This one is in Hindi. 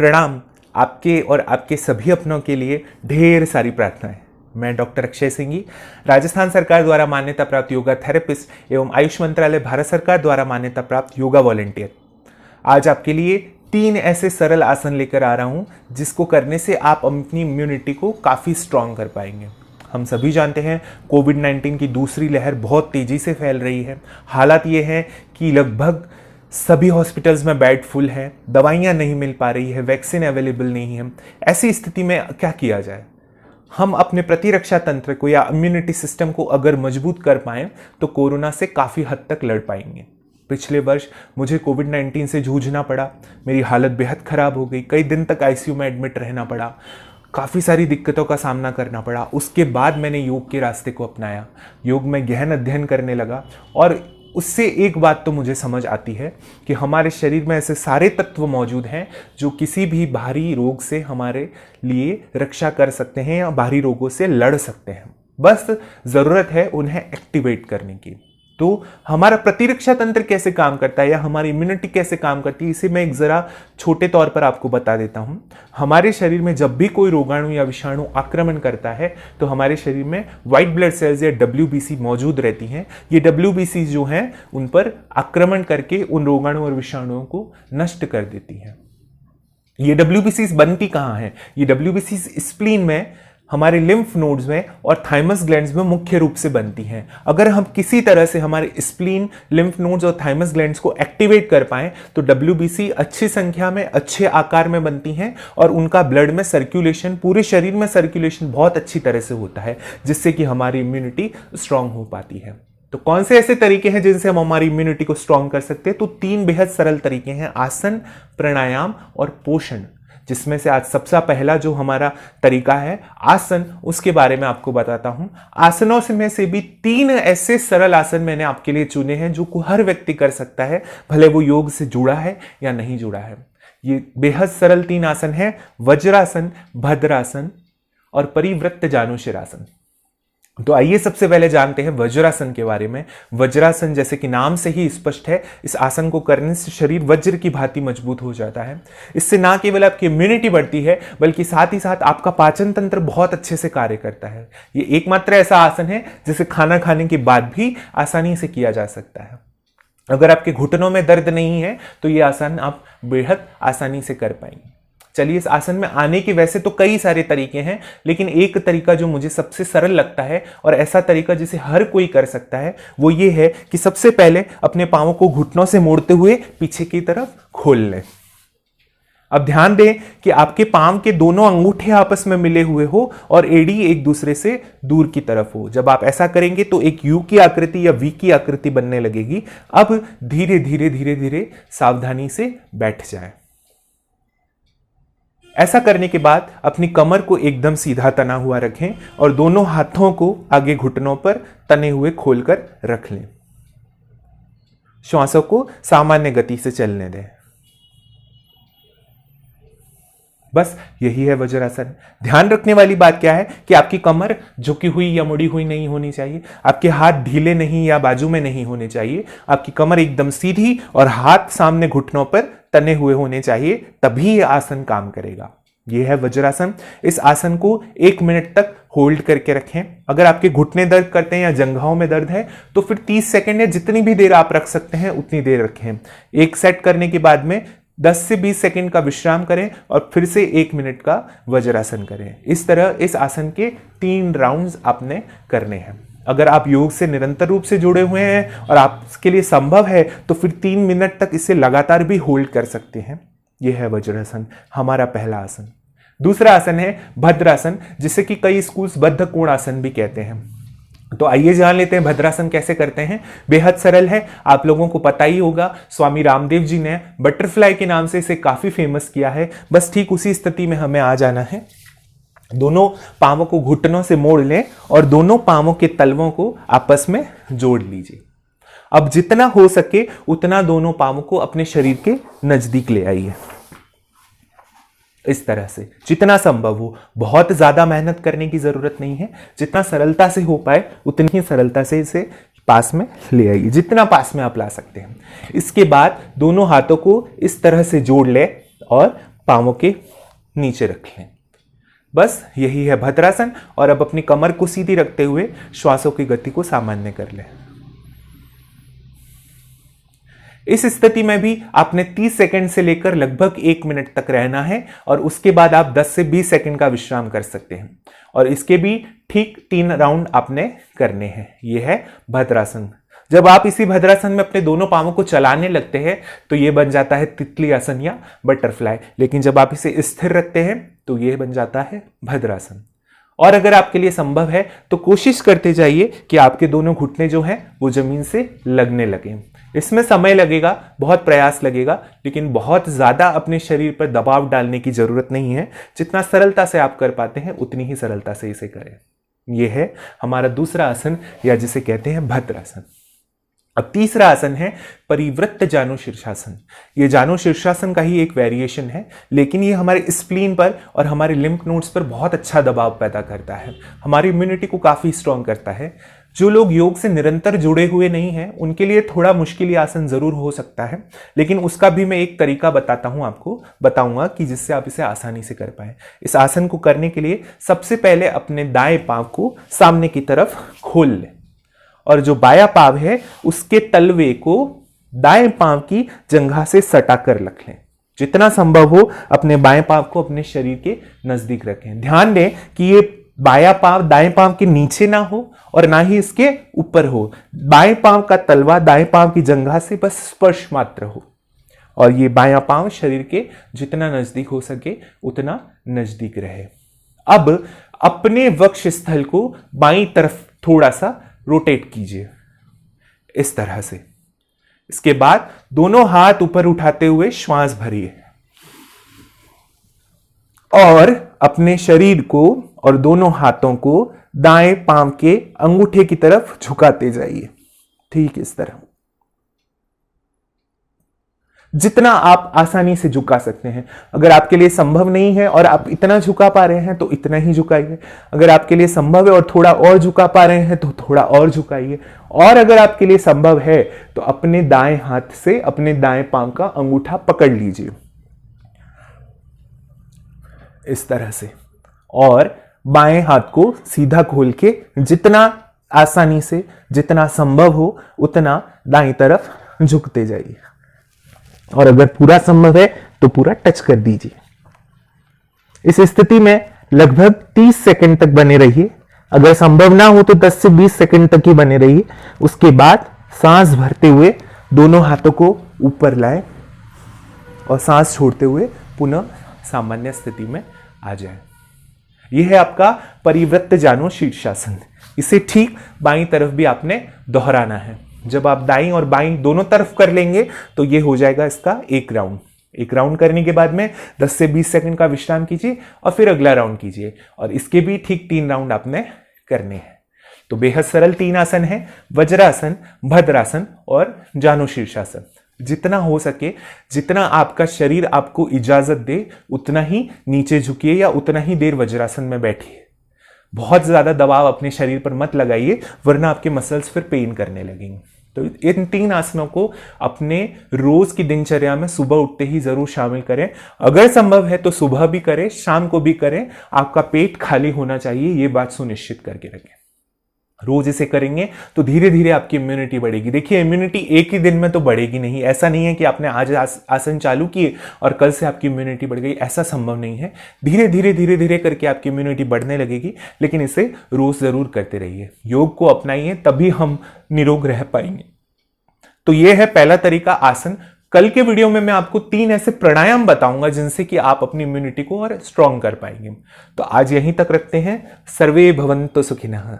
प्रणाम। आपके और आपके सभी अपनों के लिए ढेर सारी प्रार्थनाएं। मैं डॉक्टर अक्षय सिंह, राजस्थान सरकार द्वारा मान्यता प्राप्त योगा थेरेपिस्ट एवं आयुष मंत्रालय भारत सरकार द्वारा मान्यता प्राप्त योगा वॉलंटियर। आज आपके लिए 3 ऐसे सरल आसन लेकर आ रहा हूं जिसको करने से आप अपनी इम्यूनिटी को काफ़ी स्ट्रांग कर पाएंगे। हम सभी जानते हैं कोविड-19 की दूसरी लहर बहुत तेज़ी से फैल रही है। हालात ये हैं कि लगभग सभी हॉस्पिटल्स में बेड फुल है, दवाइयाँ नहीं मिल पा रही है, वैक्सीन अवेलेबल नहीं है। ऐसी स्थिति में क्या किया जाए? हम अपने प्रतिरक्षा तंत्र को या इम्यूनिटी सिस्टम को अगर मजबूत कर पाएं तो कोरोना से काफ़ी हद तक लड़ पाएंगे। पिछले वर्ष मुझे कोविड-19 से जूझना पड़ा, मेरी हालत बेहद ख़राब हो गई, कई दिन तक आईसीयू में एडमिट रहना पड़ा, काफ़ी सारी दिक्कतों का सामना करना पड़ा। उसके बाद मैंने योग के रास्ते को अपनाया, योग में गहन अध्ययन करने लगा और उससे एक बात तो मुझे समझ आती है कि हमारे शरीर में ऐसे सारे तत्व मौजूद हैं जो किसी भी बाहरी रोग से हमारे लिए रक्षा कर सकते हैं या बाहरी रोगों से लड़ सकते हैं। बस ज़रूरत है उन्हें एक्टिवेट करने की। तो हमारा प्रतिरक्षा तंत्र कैसे काम करता है या हमारी इम्यूनिटी कैसे काम करती है, इसे मैं एक ज़रा छोटे तौर पर आपको बता देता हूँ। हमारे शरीर में जब भी कोई रोगाणु या विषाणु आक्रमण करता है तो हमारे शरीर में व्हाइट ब्लड सेल्स या WBC मौजूद रहती हैं। ये WBC जो हैं उन पर आक्रमण करके उन रोगाणु और विषाणुओं को नष्ट कर देती हैं। ये WBC बनती कहाँ है? ये WBC स्प्लीन में, हमारे लिम्फ नोड्स में और थाइमस ग्लैंड्स में मुख्य रूप से बनती हैं। अगर हम किसी तरह से हमारे स्प्लीन, लिम्फ नोड्स और थाइमस ग्लैंड्स को एक्टिवेट कर पाएं तो WBC अच्छी संख्या में, अच्छे आकार में बनती हैं और उनका ब्लड में सर्कुलेशन, पूरे शरीर में सर्कुलेशन बहुत अच्छी तरह से होता है, जिससे कि हमारी इम्यूनिटी स्ट्रांग हो पाती है। तो कौन से ऐसे तरीके हैं जिनसे हम हमारी इम्यूनिटी को स्ट्रांग कर सकते हैं? तो 3 बेहद सरल तरीके हैं, आसन, प्राणायाम और पोषण। जिसमें से आज सबसे पहला जो हमारा तरीका है आसन, उसके बारे में आपको बताता हूं। आसनों में से भी 3 ऐसे सरल आसन मैंने आपके लिए चुने हैं जो हर व्यक्ति कर सकता है, भले वो योग से जुड़ा है या नहीं जुड़ा है। ये बेहद सरल 3 आसन है, वज्रासन, भद्रासन और परिवृत्त जानुशिरासन। तो आइए सबसे पहले जानते हैं वज्रासन के बारे में। वज्रासन जैसे कि नाम से ही स्पष्ट है, इस आसन को करने से शरीर वज्र की भांति मजबूत हो जाता है। इससे ना केवल आपकी इम्यूनिटी बढ़ती है बल्कि साथ ही साथ आपका पाचन तंत्र बहुत अच्छे से कार्य करता है। ये एकमात्र ऐसा आसन है जिसे खाना खाने के बाद भी आसानी से किया जा सकता है। अगर आपके घुटनों में दर्द नहीं है तो ये आसन आप बेहद आसानी से कर पाएंगे। चलिए, इस आसन में आने के वैसे तो कई सारे तरीके हैं, लेकिन एक तरीका जो मुझे सबसे सरल लगता है और ऐसा तरीका जिसे हर कोई कर सकता है वो ये है कि सबसे पहले अपने पांवों को घुटनों से मोड़ते हुए पीछे की तरफ खोल लें। अब ध्यान दें कि आपके पांव के दोनों अंगूठे आपस में मिले हुए हो और एड़ी एक दूसरे से दूर की तरफ हो। जब आप ऐसा करेंगे तो एक यू की आकृति या वी की आकृति बनने लगेगी। अब धीरे धीरे धीरे धीरे सावधानी से बैठ जाएं। ऐसा करने के बाद अपनी कमर को एकदम सीधा तना हुआ रखें और दोनों हाथों को आगे घुटनों पर तने हुए खोलकर रख लें। श्वासों को सामान्य गति से चलने दें। बस यही है वज्रासन। ध्यान रखने वाली बात क्या है कि आपकी कमर झुकी हुई या मुड़ी हुई नहीं होनी चाहिए, आपके हाथ ढीले नहीं या बाजू में नहीं होने चाहिए। आपकी कमर एकदम सीधी और हाथ सामने घुटनों पर तने हुए होने चाहिए, तभी यह आसन काम करेगा। यह है वज्रासन। इस आसन को 1 मिनट तक होल्ड करके रखें। अगर आपके घुटने दर्द करते हैं या जंघाओं में दर्द है तो फिर 30 सेकंड या जितनी भी देर आप रख सकते हैं उतनी देर रखें। एक सेट करने के बाद में 10 से 20 सेकंड का विश्राम करें और फिर से 1 मिनट का वज्रासन करें। इस तरह इस आसन के 3 राउंड्स आपने करने हैं। अगर आप योग से निरंतर रूप से जुड़े हुए हैं और आपके लिए संभव है तो फिर 3 मिनट तक इसे लगातार भी होल्ड कर सकते हैं। यह है वज्रासन, हमारा पहला आसन। दूसरा आसन है भद्रासन, जिसे कि कई स्कूल्स बद्ध कोण आसन भी कहते हैं। तो आइए जान लेते हैं भद्रासन कैसे करते हैं। बेहद सरल है, आप लोगों को पता ही होगा। स्वामी रामदेव जी ने बटरफ्लाई के नाम से इसे काफी फेमस किया है। बस ठीक उसी स्थिति में हमें आ जाना है। दोनों पांवों को घुटनों से मोड़ लें और दोनों पांवों के तलवों को आपस में जोड़ लीजिए। अब जितना हो सके उतना दोनों पांवों को अपने शरीर के नजदीक ले आइए। इस तरह से जितना संभव हो, बहुत ज्यादा मेहनत करने की जरूरत नहीं है। जितना सरलता से हो पाए उतनी ही सरलता से इसे पास में ले आइए, जितना पास में आप ला सकते हैं। इसके बाद दोनों हाथों को इस तरह से जोड़ ले और पांवों के नीचे रख लें। बस यही है भद्रासन। और अब अपनी कमर को सीधी रखते हुए श्वासों की गति को सामान्य कर लें। इस स्थिति में भी आपने 30 सेकंड से लेकर लगभग 1 मिनट तक रहना है और उसके बाद आप 10 से 20 सेकंड का विश्राम कर सकते हैं और इसके भी ठीक 3 राउंड आपने करने हैं। यह है भद्रासन। जब आप इसी भद्रासन में अपने दोनों पांवों को चलाने लगते हैं तो यह बन जाता है तितली आसन या बटरफ्लाई, लेकिन जब आप इसे स्थिर रखते हैं तो यह बन जाता है भद्रासन। और अगर आपके लिए संभव है तो कोशिश करते जाइए कि आपके दोनों घुटने जो हैं वो जमीन से लगने लगे। इसमें समय लगेगा, बहुत प्रयास लगेगा, लेकिन बहुत ज्यादा अपने शरीर पर दबाव डालने की जरूरत नहीं है। जितना सरलता से आप कर पाते हैं उतनी ही सरलता से इसे करें। यह है हमारा दूसरा आसन या जिसे कहते हैं भद्रासन। अब तीसरा आसन है परिवृत्त जानु शीर्षासन। ये जानु शीर्षासन का ही एक वेरिएशन है, लेकिन ये हमारे स्प्लीन पर और हमारे लिम्फ नोड्स पर बहुत अच्छा दबाव पैदा करता है, हमारी इम्यूनिटी को काफी स्ट्रांग करता है। जो लोग योग से निरंतर जुड़े हुए नहीं हैं उनके लिए थोड़ा मुश्किल आसन जरूर हो सकता है, लेकिन उसका भी मैं एक तरीका बताऊंगा कि जिससे आप इसे आसानी से कर पाए। इस आसन को करने के लिए सबसे पहले अपने दाएं पांव को सामने की तरफ खोल लें और जो बायां पांव है उसके तलवे को दाएं पांव की जंघा से सटा कर रख लें। जितना संभव हो अपने बाएं पांव को अपने शरीर के नजदीक रखें। ध्यान दें कि ये बायां पांव दाएं पांव के नीचे ना हो और ना ही इसके ऊपर हो। बाएं पांव का तलवा दाएं पांव की जंघा से बस स्पर्श मात्र हो और ये बायां पांव शरीर के जितना नजदीक हो सके उतना नजदीक रहे। अब अपने वक्ष स्थल को बाईं तरफ थोड़ा सा रोटेट कीजिए इस तरह से। इसके बाद दोनों हाथ ऊपर उठाते हुए श्वास भरिए और अपने शरीर को और दोनों हाथों को दाएं पांव के अंगूठे की तरफ झुकाते जाइए, ठीक इस तरह। जितना आप आसानी से झुका सकते हैं। अगर आपके लिए संभव नहीं है और आप इतना झुका पा रहे हैं तो इतना ही झुकाइए। अगर आपके लिए संभव है और थोड़ा और झुका पा रहे हैं तो थोड़ा और झुकाइए। और अगर आपके लिए संभव है तो अपने दाएं हाथ से अपने दाएं पांव का अंगूठा पकड़ लीजिए इस तरह से और बाएं हाथ को सीधा खोल के जितना आसानी से जितना संभव हो उतना दाईं तरफ झुकते जाइए और अगर पूरा संभव है तो पूरा टच कर दीजिए। इस स्थिति में लगभग 30 सेकंड तक बने रहिए। अगर संभव ना हो तो 10 से 20 सेकंड तक ही बने रहिए। उसके बाद सांस भरते हुए दोनों हाथों को ऊपर लाएं और सांस छोड़ते हुए पुनः सामान्य स्थिति में आ जाएं। यह है आपका परिवृत्त जानु शीर्षासन। इसे ठीक बाईं तरफ भी आपने दोहराना है। जब आप दाईं और बाईं दोनों तरफ कर लेंगे तो यह हो जाएगा इसका एक राउंड करने के बाद में 10 से 20 सेकंड का विश्राम कीजिए और फिर अगला राउंड कीजिए और इसके भी ठीक 3 राउंड आपने करने हैं। तो बेहद सरल 3 आसन है, वज्रासन, भद्रासन और जानु शीर्षासन। जितना हो सके, जितना आपका शरीर आपको इजाजत दे उतना ही नीचे झुकिए या उतना ही देर वज्रासन में बैठिए। बहुत ज्यादा दबाव अपने शरीर पर मत लगाइए वरना आपके मसल्स फिर पेन करने लगेंगे। तो इन 3 आसनों को अपने रोज की दिनचर्या में सुबह उठते ही जरूर शामिल करें। अगर संभव है तो सुबह भी करें, शाम को भी करें। आपका पेट खाली होना चाहिए, ये बात सुनिश्चित करके रखें। रोज इसे करेंगे तो धीरे धीरे आपकी इम्यूनिटी बढ़ेगी। देखिए, इम्यूनिटी एक ही दिन में तो बढ़ेगी नहीं। ऐसा नहीं है कि आपने आज आसन चालू किए और कल से आपकी इम्यूनिटी बढ़ गई, ऐसा संभव नहीं है। धीरे धीरे करके आपकी इम्यूनिटी बढ़ने लगेगी, लेकिन इसे रोज जरूर करते रहिए। योग को अपनाइए, तभी हम निरोग रह पाएंगे। तो यह है पहला तरीका आसन। कल के वीडियो में मैं आपको 3 ऐसे प्राणायाम बताऊंगा जिनसे कि आप अपनी इम्यूनिटी को और स्ट्रांग कर पाएंगे। तो आज यहीं तक रखते हैं। सर्वे भवन्तु सुखिनः।